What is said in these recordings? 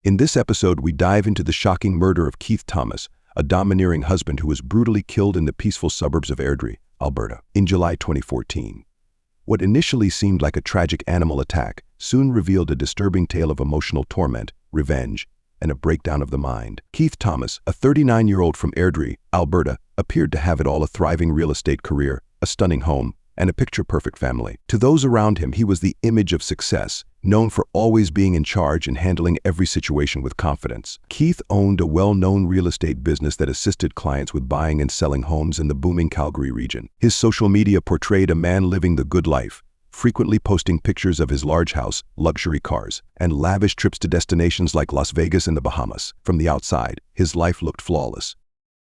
In this episode, we dive into the shocking murder of Keith Thomas, a domineering husband who was brutally killed in the peaceful suburbs of Airdrie, Alberta, in July 2014. What initially seemed like a tragic animal attack soon revealed a disturbing tale of emotional torment, revenge, and a breakdown of the mind. Keith Thomas, a 39-year-old from Airdrie, Alberta, appeared to have it all: a thriving real estate career, a stunning home, and a picture-perfect family. To those around him, he was the image of success, known for always being in charge and handling every situation with confidence. Keith owned a well-known real estate business that assisted clients with buying and selling homes in the booming Calgary region. His social media portrayed a man living the good life, frequently posting pictures of his large house, luxury cars, and lavish trips to destinations like Las Vegas and the Bahamas. From the outside, his life looked flawless.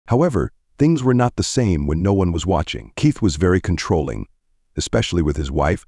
However, things were not the same when no one was watching. Keith was very controlling, especially with his wife,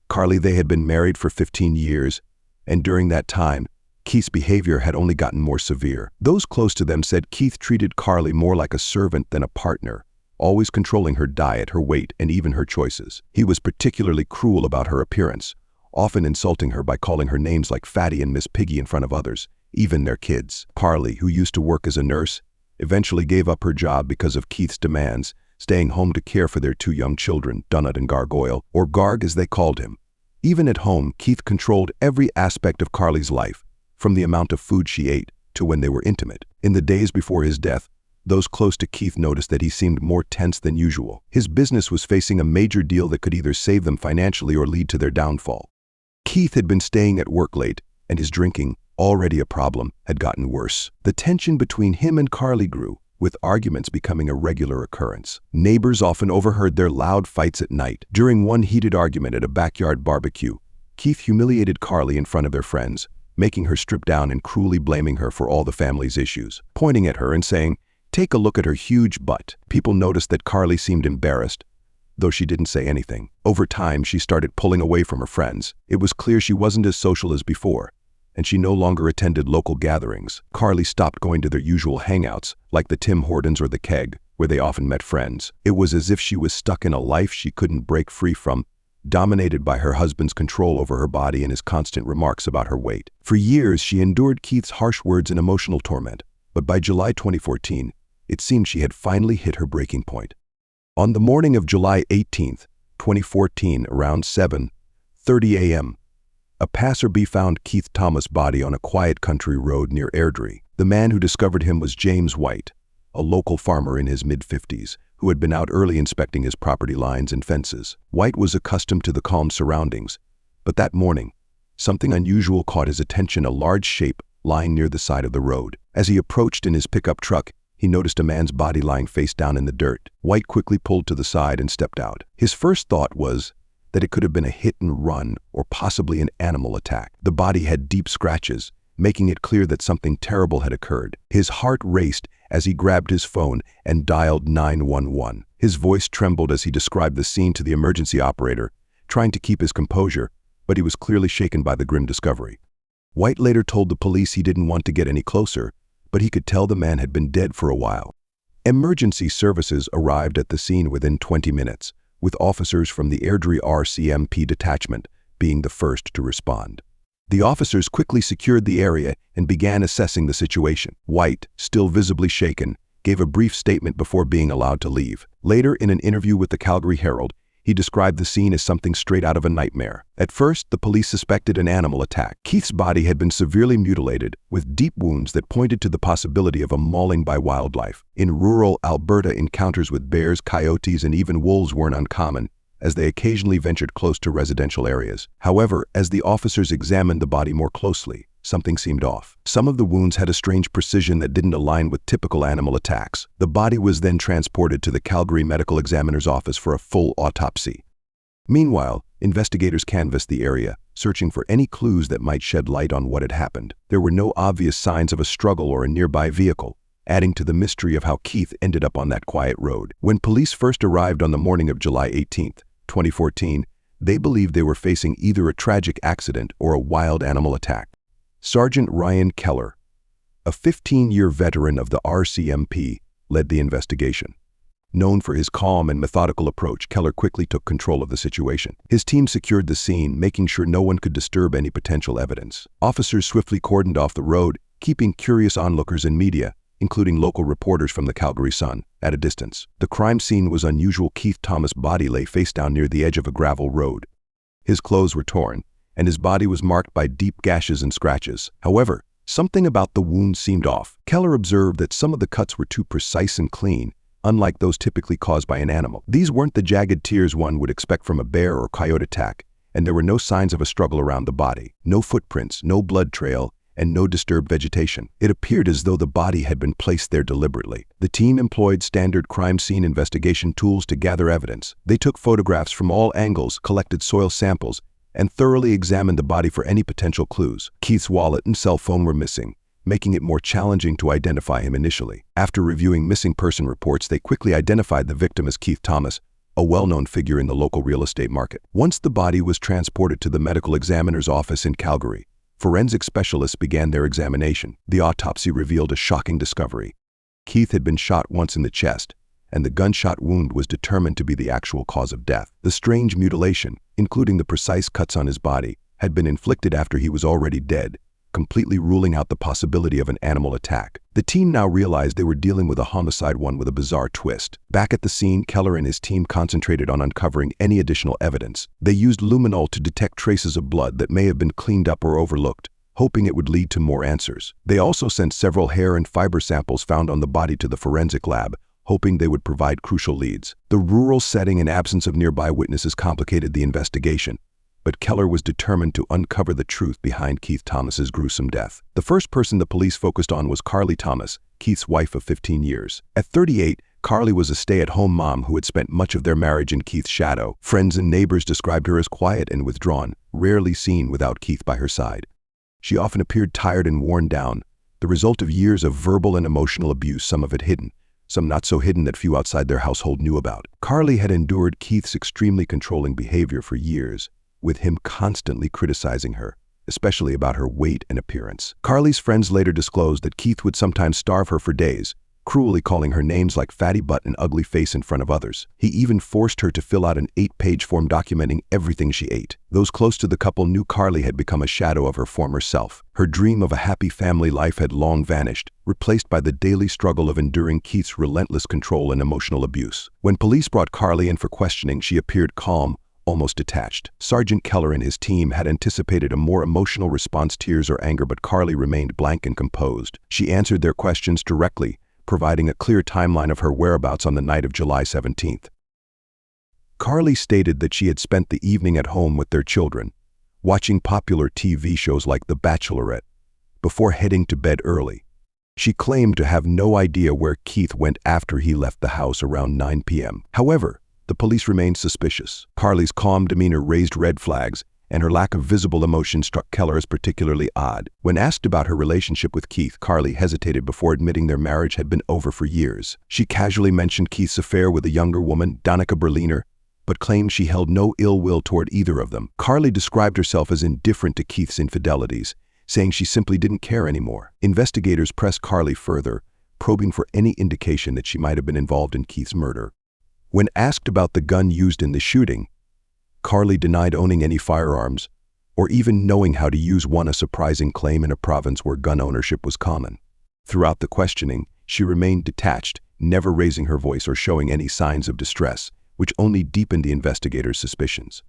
Carly. They had been married for 15 years, and during that time, Keith's behavior had only gotten more severe. Those close to them said Keith treated Carly more like a servant than a partner, always controlling her diet, her weight, and even her choices. He was particularly cruel about her appearance, often insulting her by calling her names like Fatty and Miss Piggy in front of others, even their kids. Carly, who used to work as a nurse, eventually gave up her job because of Keith's demands, staying home to care for their two young children, Donut and Gargoyle, or Garg as they called him. Even at home, Keith controlled every aspect of Carly's life, from the amount of food she ate to when they were intimate. In the days before his death, those close to Keith noticed that he seemed more tense than usual. His business was facing a major deal that could either save them financially or lead to their downfall. Keith had been staying at work late, and his drinking, already a problem, had gotten worse. The tension between him and Carly grew, with arguments becoming a regular occurrence. Neighbors often overheard their loud fights at night. During one heated argument at a backyard barbecue, Keith humiliated Carly in front of their friends, making her strip down and cruelly blaming her for all the family's issues, pointing at her and saying, "Take a look at her huge butt." People noticed that Carly seemed embarrassed, though she didn't say anything. Over time, she started pulling away from her friends. It was clear she wasn't as social as before, and she no longer attended local gatherings. Carly stopped going to their usual hangouts, like the Tim Hortons or the Keg, where they often met friends. It was as if she was stuck in a life she couldn't break free from, dominated by her husband's control over her body and his constant remarks about her weight. For years, she endured Keith's harsh words and emotional torment, but by July 2014, it seemed she had finally hit her breaking point. On the morning of July 18, 2014, around 7:30 a.m., a passerby found Keith Thomas' body on a quiet country road near Airdrie. The man who discovered him was James White, a local farmer in his mid-50s, who had been out early inspecting his property lines and fences. White was accustomed to the calm surroundings, but that morning, something unusual caught his attention: a large shape lying near the side of the road. As he approached in his pickup truck, he noticed a man's body lying face down in the dirt. White quickly pulled to the side and stepped out. His first thought was that it could have been a hit and run or possibly an animal attack. The body had deep scratches, making it clear that something terrible had occurred. His heart raced as he grabbed his phone and dialed 911. His voice trembled as he described the scene to the emergency operator, trying to keep his composure, but he was clearly shaken by the grim discovery. White later told the police he didn't want to get any closer, but he could tell the man had been dead for a while. Emergency services arrived at the scene within 20 minutes, with officers from the Airdrie RCMP detachment being the first to respond. The officers quickly secured the area and began assessing the situation. White, still visibly shaken, gave a brief statement before being allowed to leave. Later, in an interview with the Calgary Herald, he described the scene as something straight out of a nightmare. At first, the police suspected an animal attack. Keith's body had been severely mutilated, with deep wounds that pointed to the possibility of a mauling by wildlife. In rural Alberta, encounters with bears, coyotes, and even wolves weren't uncommon, as they occasionally ventured close to residential areas. However, as the officers examined the body more closely, something seemed off. Some of the wounds had a strange precision that didn't align with typical animal attacks. The body was then transported to the Calgary Medical Examiner's office for a full autopsy. Meanwhile, investigators canvassed the area, searching for any clues that might shed light on what had happened. There were no obvious signs of a struggle or a nearby vehicle, adding to the mystery of how Keith ended up on that quiet road. When police first arrived on the morning of July 18, 2014, they believed they were facing either a tragic accident or a wild animal attack. Sergeant Ryan Keller, a 15-year veteran of the RCMP, led the investigation. Known for his calm and methodical approach, Keller quickly took control of the situation. His team secured the scene, making sure no one could disturb any potential evidence. Officers swiftly cordoned off the road, keeping curious onlookers and media, including local reporters from the Calgary Sun, at a distance. The crime scene was unusual. Keith Thomas' body lay face down near the edge of a gravel road. His clothes were torn, and his body was marked by deep gashes and scratches. However, something about the wounds seemed off. Keller observed that some of the cuts were too precise and clean, unlike those typically caused by an animal. These weren't the jagged tears one would expect from a bear or coyote attack, and there were no signs of a struggle around the body. No footprints, no blood trail, and no disturbed vegetation. It appeared as though the body had been placed there deliberately. The team employed standard crime scene investigation tools to gather evidence. They took photographs from all angles, collected soil samples, and thoroughly examined the body for any potential clues. Keith's wallet and cell phone were missing, making it more challenging to identify him initially. After reviewing missing person reports, they quickly identified the victim as Keith Thomas, a well-known figure in the local real estate market. Once the body was transported to the medical examiner's office in Calgary, forensic specialists began their examination. The autopsy revealed a shocking discovery. Keith had been shot once in the chest, and the gunshot wound was determined to be the actual cause of death. The strange mutilation, including the precise cuts on his body, had been inflicted after he was already dead, completely ruling out the possibility of an animal attack. The team now realized they were dealing with a homicide, one with a bizarre twist. Back at the scene, Keller and his team concentrated on uncovering any additional evidence. They used luminol to detect traces of blood that may have been cleaned up or overlooked, hoping it would lead to more answers. They also sent several hair and fiber samples found on the body to the forensic lab, hoping they would provide crucial leads. The rural setting and absence of nearby witnesses complicated the investigation, but Keller was determined to uncover the truth behind Keith Thomas's gruesome death. The first person the police focused on was Carly Thomas, Keith's wife of 15 years. At 38, Carly was a stay-at-home mom who had spent much of their marriage in Keith's shadow. Friends and neighbors described her as quiet and withdrawn, rarely seen without Keith by her side. She often appeared tired and worn down, the result of years of verbal and emotional abuse, some of it hidden, some not so hidden that few outside their household knew about. Carly had endured Keith's extremely controlling behavior for years, with him constantly criticizing her, especially about her weight and appearance. Carly's friends later disclosed that Keith would sometimes starve her for days, cruelly calling her names like fatty butt and ugly face in front of others. He even forced her to fill out an 8-page form documenting everything she ate. Those close to the couple knew Carly had become a shadow of her former self. Her dream of a happy family life had long vanished, replaced by the daily struggle of enduring Keith's relentless control and emotional abuse. When police brought Carly in for questioning, she appeared calm, almost detached. Sergeant Keller and his team had anticipated a more emotional response, tears or anger, but Carly remained blank and composed. She answered their questions directly, providing a clear timeline of her whereabouts on the night of July 17th. Carly stated that she had spent the evening at home with their children, watching popular TV shows like The Bachelorette, before heading to bed early. She claimed to have no idea where Keith went after he left the house around 9 p.m. However, the police remained suspicious. Carly's calm demeanor raised red flags, and her lack of visible emotion struck Keller as particularly odd. When asked about her relationship with Keith, Carly hesitated before admitting their marriage had been over for years. She casually mentioned Keith's affair with a younger woman, Danica Berliner, but claimed she held no ill will toward either of them. Carly described herself as indifferent to Keith's infidelities, saying she simply didn't care anymore. Investigators pressed Carly further, probing for any indication that she might have been involved in Keith's murder. When asked about the gun used in the shooting, Carly denied owning any firearms or even knowing how to use one, a surprising claim in a province where gun ownership was common. Throughout the questioning, she remained detached, never raising her voice or showing any signs of distress, which only deepened the investigators' suspicions.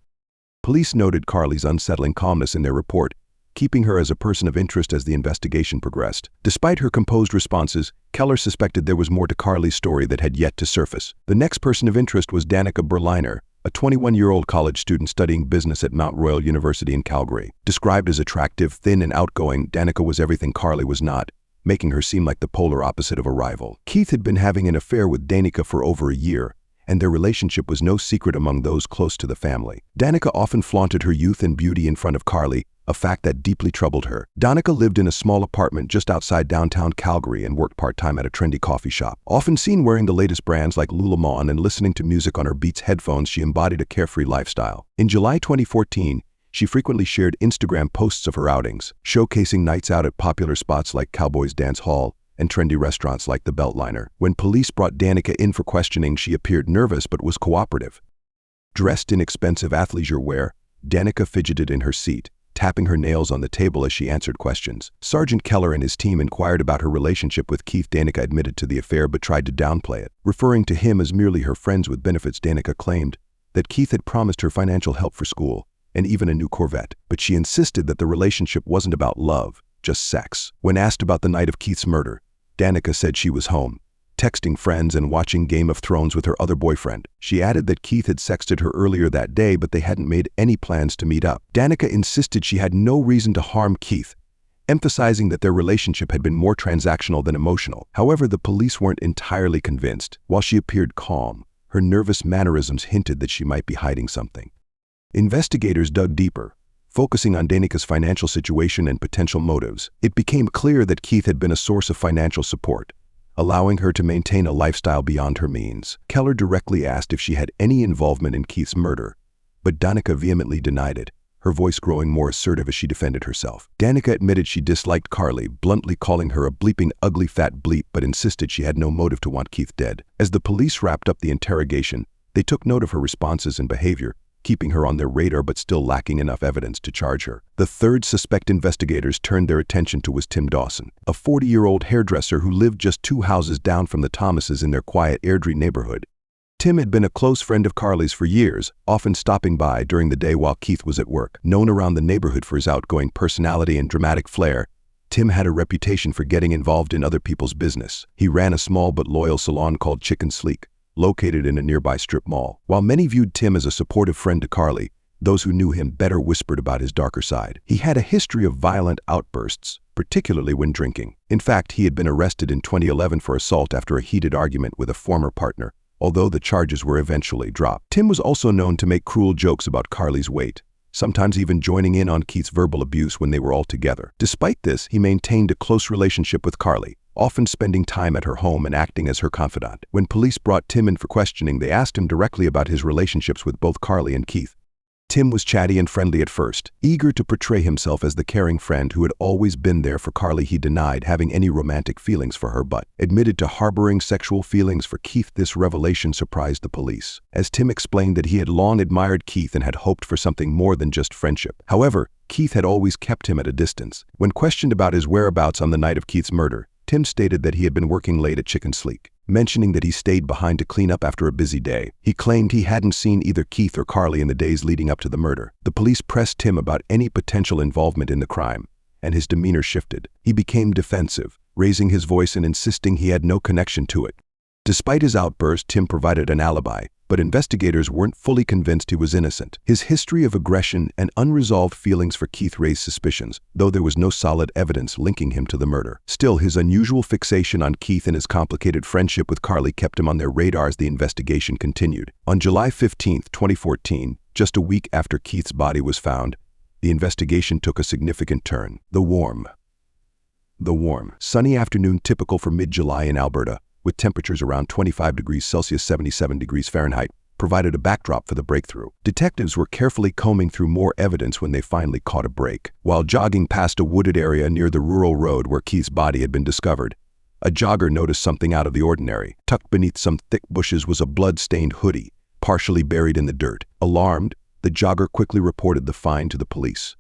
Police noted Carly's unsettling calmness in their report, keeping her as a person of interest as the investigation progressed. Despite her composed responses, Keller suspected there was more to Carly's story that had yet to surface. The next person of interest was Danica Berliner, a 21-year-old college student studying business at Mount Royal University in Calgary. Described as attractive, thin, and outgoing, Danica was everything Carly was not, making her seem like the polar opposite of a rival. Keith had been having an affair with Danica for over a year, and their relationship was no secret among those close to the family. Danica often flaunted her youth and beauty in front of Carly, a fact that deeply troubled her. Danica lived in a small apartment just outside downtown Calgary and worked part-time at a trendy coffee shop. Often seen wearing the latest brands like Lululemon and listening to music on her Beats headphones, she embodied a carefree lifestyle. In July 2014, she frequently shared Instagram posts of her outings, showcasing nights out at popular spots like Cowboys Dance Hall and trendy restaurants like the Beltliner. When police brought Danica in for questioning, she appeared nervous but was cooperative. Dressed in expensive athleisure wear, Danica fidgeted in her seat, tapping her nails on the table as she answered questions. Sergeant Keller and his team inquired about her relationship with Keith. Danica admitted to the affair but tried to downplay it. Referring to him as merely her friends with benefits, Danica claimed that Keith had promised her financial help for school and even a new Corvette, but she insisted that the relationship wasn't about love, just sex. When asked about the night of Keith's murder, Danica said she was home, texting friends and watching Game of Thrones with her other boyfriend. She added that Keith had sexted her earlier that day, but they hadn't made any plans to meet up. Danica insisted she had no reason to harm Keith, emphasizing that their relationship had been more transactional than emotional. However, the police weren't entirely convinced. While she appeared calm, her nervous mannerisms hinted that she might be hiding something. Investigators dug deeper, focusing on Danica's financial situation and potential motives. It became clear that Keith had been a source of financial support, allowing her to maintain a lifestyle beyond her means. Keller directly asked if she had any involvement in Keith's murder, but Danica vehemently denied it, her voice growing more assertive as she defended herself. Danica admitted she disliked Carly, bluntly calling her a bleeping ugly fat bleep, but insisted she had no motive to want Keith dead. As the police wrapped up the interrogation, they took note of her responses and behavior, keeping her on their radar but still lacking enough evidence to charge her. The third suspect investigators turned their attention to was Tim Dawson, a 40-year-old hairdresser who lived just 2 houses down from the Thomases in their quiet Airdrie neighborhood. Tim had been a close friend of Carly's for years, often stopping by during the day while Keith was at work. Known around the neighborhood for his outgoing personality and dramatic flair, Tim had a reputation for getting involved in other people's business. He ran a small but loyal salon called Chicken Sleek, located in a nearby strip mall. While many viewed Tim as a supportive friend to Carly, those who knew him better whispered about his darker side. He had a history of violent outbursts, particularly when drinking. In fact, he had been arrested in 2011 for assault after a heated argument with a former partner, although the charges were eventually dropped. Tim was also known to make cruel jokes about Carly's weight, sometimes even joining in on Keith's verbal abuse when they were all together. Despite this, he maintained a close relationship with Carly, often spending time at her home and acting as her confidant. When police brought Tim in for questioning, they asked him directly about his relationships with both Carly and Keith. Tim was chatty and friendly at first, eager to portray himself as the caring friend who had always been there for Carly. He denied having any romantic feelings for her but admitted to harboring sexual feelings for Keith. This revelation surprised the police, as Tim explained that he had long admired Keith and had hoped for something more than just friendship. However, Keith had always kept him at a distance. When questioned about his whereabouts on the night of Keith's murder, Tim stated that he had been working late at Chicken Sleek, mentioning that he stayed behind to clean up after a busy day. He claimed he hadn't seen either Keith or Carly in the days leading up to the murder. The police pressed Tim about any potential involvement in the crime, and his demeanor shifted. He became defensive, raising his voice and insisting he had no connection to it. Despite his outburst, Tim provided an alibi, but investigators weren't fully convinced he was innocent. His history of aggression and unresolved feelings for Keith raised suspicions, though there was no solid evidence linking him to the murder. Still, his unusual fixation on Keith and his complicated friendship with Carly kept him on their radar as the investigation continued. On July 15, 2014, just a week after Keith's body was found, the investigation took a significant turn. The warm, sunny afternoon typical for mid-July in Alberta, with temperatures around 25 degrees Celsius 77 degrees Fahrenheit, provided a backdrop for the breakthrough. Detectives were carefully combing through more evidence when they finally caught a break. While jogging past a wooded area near the rural road where Keith's body had been discovered, a jogger noticed something out of the ordinary. Tucked beneath some thick bushes was a blood-stained hoodie, partially buried in the dirt. Alarmed, the jogger quickly reported the find to the police.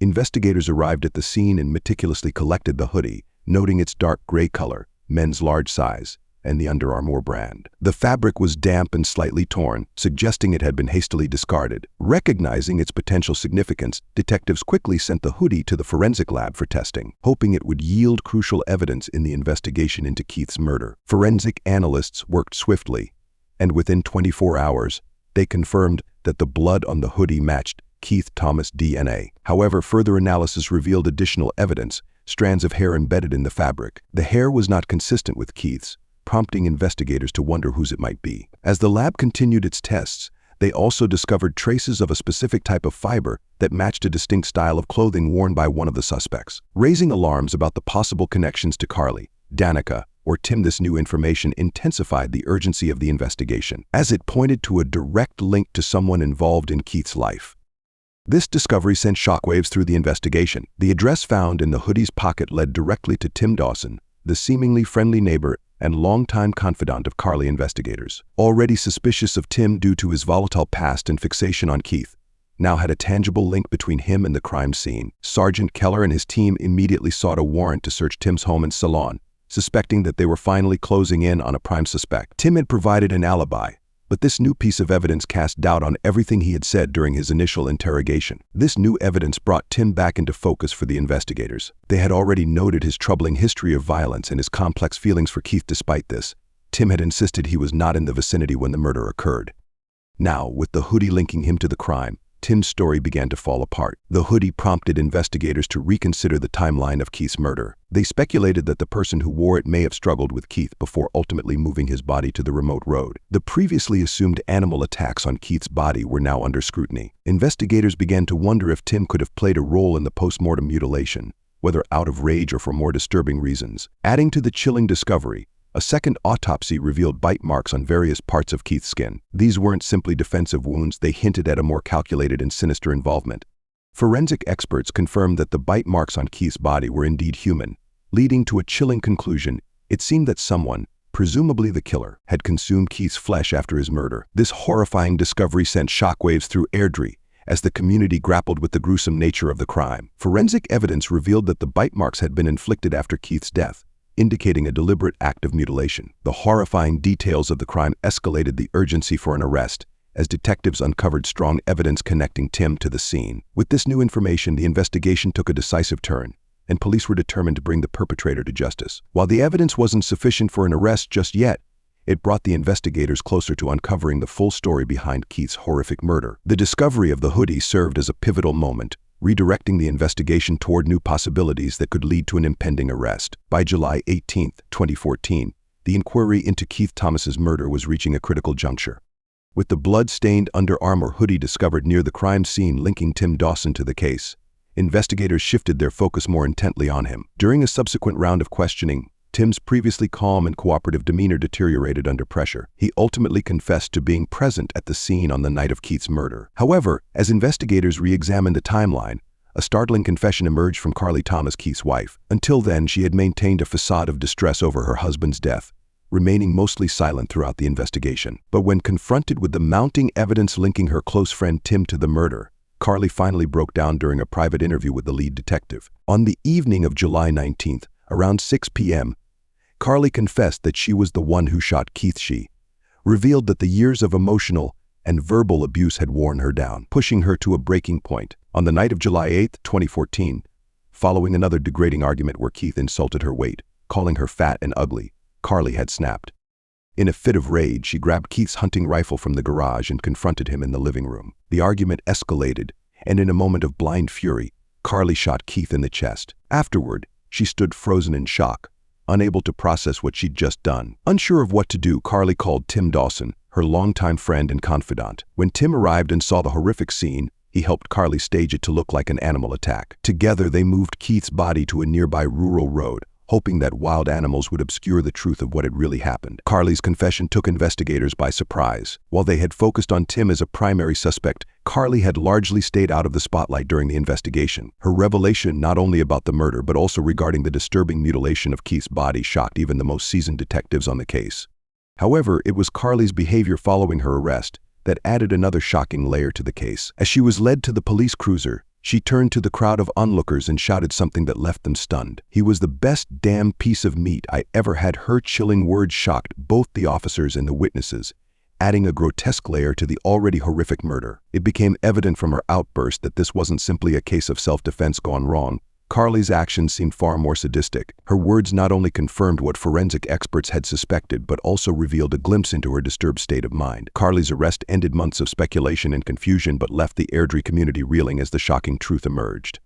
Investigators arrived at the scene and meticulously collected the hoodie, noting its dark gray color, men's large size, and the Under Armour brand. The fabric was damp and slightly torn, suggesting it had been hastily discarded. Recognizing its potential significance, detectives quickly sent the hoodie to the forensic lab for testing, hoping it would yield crucial evidence in the investigation into Keith's murder. Forensic analysts worked swiftly, and within 24 hours, they confirmed that the blood on the hoodie matched Keith Thomas DNA. However, further analysis revealed additional evidence: strands of hair embedded in the fabric. The hair was not consistent with Keith's, prompting investigators to wonder whose it might be. As the lab continued its tests, they also discovered traces of a specific type of fiber that matched a distinct style of clothing worn by one of the suspects. Raising alarms about the possible connections to Carly, Danica, or Tim, this new information intensified the urgency of the investigation, as it pointed to a direct link to someone involved in Keith's life. This discovery sent shockwaves through the investigation. The address found in the hoodie's pocket led directly to Tim Dawson, the seemingly friendly neighbor and longtime confidant of Carly. Investigators, already suspicious of Tim due to his volatile past and fixation on Keith, now had a tangible link between him and the crime scene. Sergeant Keller and his team immediately sought a warrant to search Tim's home in Ceylon, suspecting that they were finally closing in on a prime suspect. Tim had provided an alibi, but this new piece of evidence cast doubt on everything he had said during his initial interrogation. This new evidence brought Tim back into focus for the investigators. They had already noted his troubling history of violence and his complex feelings for Keith. Despite this, Tim had insisted he was not in the vicinity when the murder occurred. Now, with the hoodie linking him to the crime, Tim's story began to fall apart. The hoodie prompted investigators to reconsider the timeline of Keith's murder. They speculated that the person who wore it may have struggled with Keith before ultimately moving his body to the remote road. The previously assumed animal attacks on Keith's body were now under scrutiny. Investigators began to wonder if Tim could have played a role in the post-mortem mutilation, whether out of rage or for more disturbing reasons. Adding to the chilling discovery, a second autopsy revealed bite marks on various parts of Keith's skin. These weren't simply defensive wounds, they hinted at a more calculated and sinister involvement. Forensic experts confirmed that the bite marks on Keith's body were indeed human, leading to a chilling conclusion. It seemed that someone, presumably the killer, had consumed Keith's flesh after his murder. This horrifying discovery sent shockwaves through Airdrie as the community grappled with the gruesome nature of the crime. Forensic evidence revealed that the bite marks had been inflicted after Keith's death, indicating a deliberate act of mutilation. The horrifying details of the crime escalated the urgency for an arrest, as detectives uncovered strong evidence connecting Tim to the scene. With this new information, the investigation took a decisive turn, and police were determined to bring the perpetrator to justice. While the evidence wasn't sufficient for an arrest just yet, it brought the investigators closer to uncovering the full story behind Keith's horrific murder. The discovery of the hoodie served as a pivotal moment, redirecting the investigation toward new possibilities that could lead to an impending arrest. By July 18, 2014, the inquiry into Keith Thomas's murder was reaching a critical juncture. With the blood-stained Under Armour hoodie discovered near the crime scene linking Tim Dawson to the case, investigators shifted their focus more intently on him. During a subsequent round of questioning, Tim's previously calm and cooperative demeanor deteriorated under pressure. He ultimately confessed to being present at the scene on the night of Keith's murder. However, as investigators re-examined the timeline, a startling confession emerged from Carly Thomas, Keith's wife. Until then, she had maintained a facade of distress over her husband's death, remaining mostly silent throughout the investigation. But when confronted with the mounting evidence linking her close friend Tim to the murder, Carly finally broke down during a private interview with the lead detective. On the evening of July 19th, around 6 p.m., Carly confessed that she was the one who shot Keith. She revealed that the years of emotional and verbal abuse had worn her down, pushing her to a breaking point. On the night of July 8, 2014, following another degrading argument where Keith insulted her weight, calling her fat and ugly, Carly had snapped. In a fit of rage, she grabbed Keith's hunting rifle from the garage and confronted him in the living room. The argument escalated, and in a moment of blind fury, Carly shot Keith in the chest. Afterward, she stood frozen in shock, unable to process what she'd just done. Unsure of what to do, Carly called Tim Dawson, her longtime friend and confidant. When Tim arrived and saw the horrific scene, he helped Carly stage it to look like an animal attack. Together, they moved Keith's body to a nearby rural road, hoping that wild animals would obscure the truth of what had really happened. Carly's confession took investigators by surprise. While they had focused on Tim as a primary suspect, Carly had largely stayed out of the spotlight during the investigation. Her revelation, not only about the murder but also regarding the disturbing mutilation of Keith's body, shocked even the most seasoned detectives on the case. However, it was Carly's behavior following her arrest that added another shocking layer to the case. As she was led to the police cruiser, she turned to the crowd of onlookers and shouted something that left them stunned. "He was the best damn piece of meat I ever had." Her chilling words shocked both the officers and the witnesses, adding a grotesque layer to the already horrific murder. It became evident from her outburst that this wasn't simply a case of self-defense gone wrong. Carly's actions seemed far more sadistic. Her words not only confirmed what forensic experts had suspected, but also revealed a glimpse into her disturbed state of mind. Carly's arrest ended months of speculation and confusion, but left the Airdrie community reeling as the shocking truth emerged.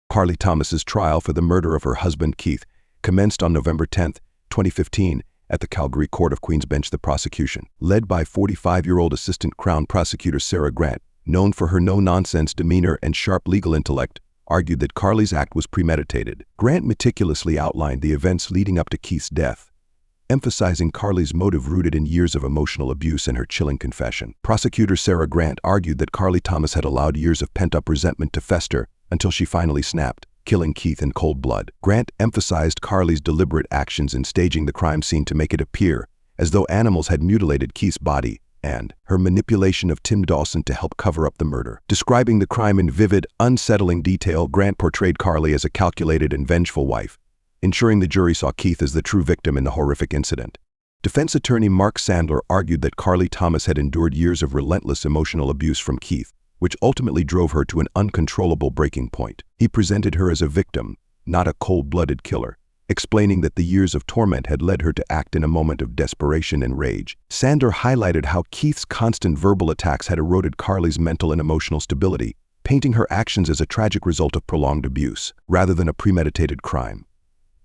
Carly Thomas's trial for the murder of her husband Keith commenced on November 10, 2015, at the Calgary Court of Queen's Bench. The prosecution, led by 45-year-old Assistant Crown Prosecutor Sarah Grant, known for her no-nonsense demeanor and sharp legal intellect, argued that Carly's act was premeditated. Grant meticulously outlined the events leading up to Keith's death, emphasizing Carly's motive rooted in years of emotional abuse and her chilling confession. Prosecutor Sarah Grant argued that Carly Thomas had allowed years of pent-up resentment to fester until she finally snapped, killing Keith in cold blood. Grant emphasized Carly's deliberate actions in staging the crime scene to make it appear as though animals had mutilated Keith's body and her manipulation of Tim Dawson to help cover up the murder. Describing the crime in vivid, unsettling detail, Grant portrayed Carly as a calculated and vengeful wife, ensuring the jury saw Keith as the true victim in the horrific incident. Defense attorney Mark Sandler argued that Carly Thomas had endured years of relentless emotional abuse from Keith, which ultimately drove her to an uncontrollable breaking point. He presented her as a victim, not a cold-blooded killer, explaining that the years of torment had led her to act in a moment of desperation and rage. Sandler highlighted how Keith's constant verbal attacks had eroded Carly's mental and emotional stability, painting her actions as a tragic result of prolonged abuse, rather than a premeditated crime.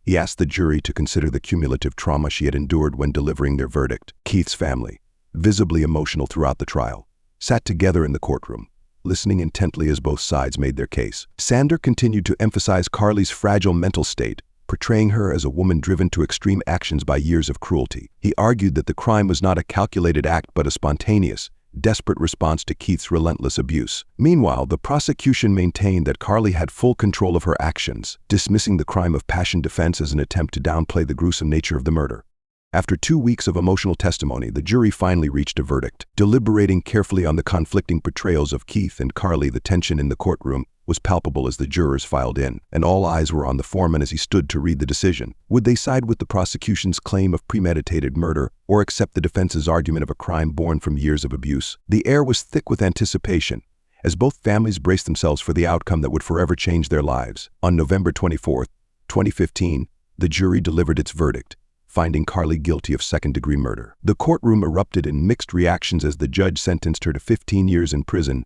He asked the jury to consider the cumulative trauma she had endured when delivering their verdict. Keith's family, visibly emotional throughout the trial, sat together in the courtroom, listening intently as both sides made their case. Sandler continued to emphasize Carly's fragile mental state, portraying her as a woman driven to extreme actions by years of cruelty. He argued that the crime was not a calculated act but a spontaneous, desperate response to Keith's relentless abuse. Meanwhile, the prosecution maintained that Carly had full control of her actions, dismissing the crime of passion defense as an attempt to downplay the gruesome nature of the murder. After 2 weeks of emotional testimony, the jury finally reached a verdict. Deliberating carefully on the conflicting portrayals of Keith and Carly, the tension in the courtroom was palpable as the jurors filed in, and all eyes were on the foreman as he stood to read the decision. Would they side with the prosecution's claim of premeditated murder or accept the defense's argument of a crime born from years of abuse? The air was thick with anticipation, as both families braced themselves for the outcome that would forever change their lives. On November 24, 2015, the jury delivered its verdict, finding Carly guilty of second-degree murder. The courtroom erupted in mixed reactions as the judge sentenced her to 15 years in prison,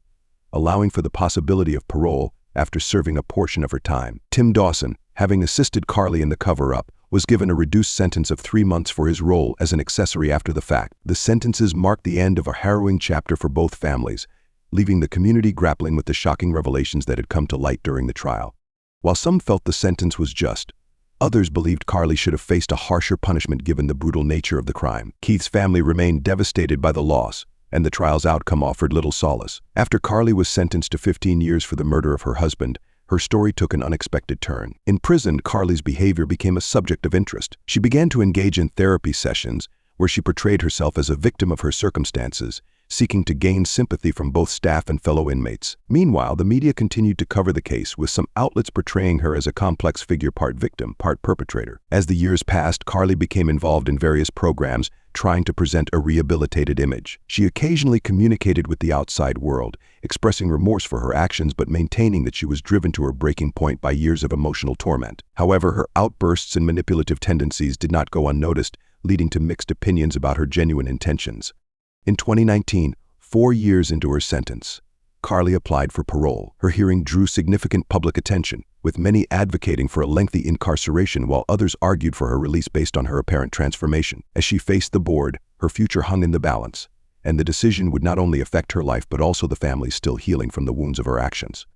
allowing for the possibility of parole after serving a portion of her time. Tim Dawson, having assisted Carly in the cover-up, was given a reduced sentence of 3 months for his role as an accessory after the fact. The sentences marked the end of a harrowing chapter for both families, leaving the community grappling with the shocking revelations that had come to light during the trial. While some felt the sentence was just, others believed Carly should have faced a harsher punishment given the brutal nature of the crime. Keith's family remained devastated by the loss, and the trial's outcome offered little solace. After Carly was sentenced to 15 years for the murder of her husband, her story took an unexpected turn. In prison, Carly's behavior became a subject of interest. She began to engage in therapy sessions where she portrayed herself as a victim of her circumstances, seeking to gain sympathy from both staff and fellow inmates. Meanwhile, the media continued to cover the case, with some outlets portraying her as a complex figure, part victim, part perpetrator. As the years passed, Carly became involved in various programs, trying to present a rehabilitated image. She occasionally communicated with the outside world, expressing remorse for her actions but maintaining that she was driven to her breaking point by years of emotional torment. However, her outbursts and manipulative tendencies did not go unnoticed, leading to mixed opinions about her genuine intentions. In 2019, 4 years into her sentence, Carly applied for parole. Her hearing drew significant public attention, with many advocating for a lengthy incarceration while others argued for her release based on her apparent transformation. As she faced the board, her future hung in the balance, and the decision would not only affect her life but also the family still healing from the wounds of her actions.